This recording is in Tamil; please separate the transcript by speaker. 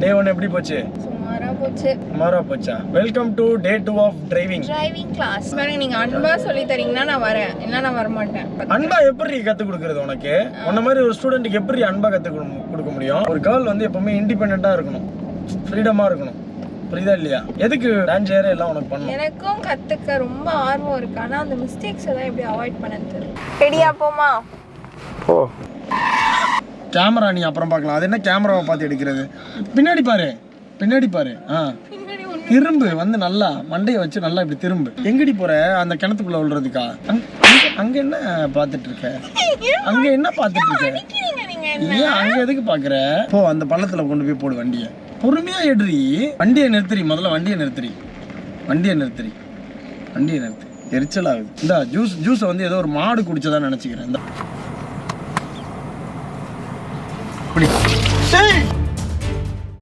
Speaker 1: டே 1 எப்படி போச்சு? சுமாரா போச்சா? Welcome to day 2 of driving
Speaker 2: class. நீங்க அன்பா சொல்லி தரீங்கன்னா நான் வரேன், இல்ல நான் வர மாட்டேன்.
Speaker 1: அன்பா எப்படி கத்து கொடுக்கறது உனக்கு? உன்ன மாதிரி ஒரு ஸ்டூடெண்ட்க்கு எப்படி அன்பா கத்து கொடுக்க முடியும்? ஒரு கேர்ள் வந்து எப்பவுமே இண்டிபெண்டண்டா இருக்கணும், ஃப்ரீடமா இருக்கணும். புரியுதா இல்லையா? எதுக்கு டான்ஸ் ஏற எல்லாம் உனக்கு பண்ணணும்?
Speaker 2: எனக்கும் கத்துக்க ரொம்ப ஆர்வம் இருக்கு, ஆனா அந்த மிஸ்டேக்ஸ் எல்லாம் எப்படி அவாய்ட் பண்ண தெரியல. ரெடியா போமா?
Speaker 1: ஓ கேமரா நீ அப்புறம் பார்க்கலாம். அது என்ன கேமராவை பார்த்து எடுக்கிறது? பின்னாடி பாரு. திரும்பு வந்து நல்லா மண்டையை வச்சு நல்லா இப்படி திரும்பு. எங்கடி போற? அந்த கிணத்துக்குள்ள விழுறதுக்கா? அங்க என்ன பார்த்துட்டு இருக்க? ஏன் அங்க எதுக்கு பாக்குற? போ அந்த பள்ளத்துல கொண்டு போய் போடு வண்டியை. பொறுமையா எடுறி. வண்டியை நிறுத்துறி. முதல்ல வண்டியை நிறுத்து. எரிச்சல் ஆகுது. இந்த ஜூஸை வந்து ஏதோ ஒரு மாடு குடிச்சதா நினைச்சுக்கிறேன். இந்த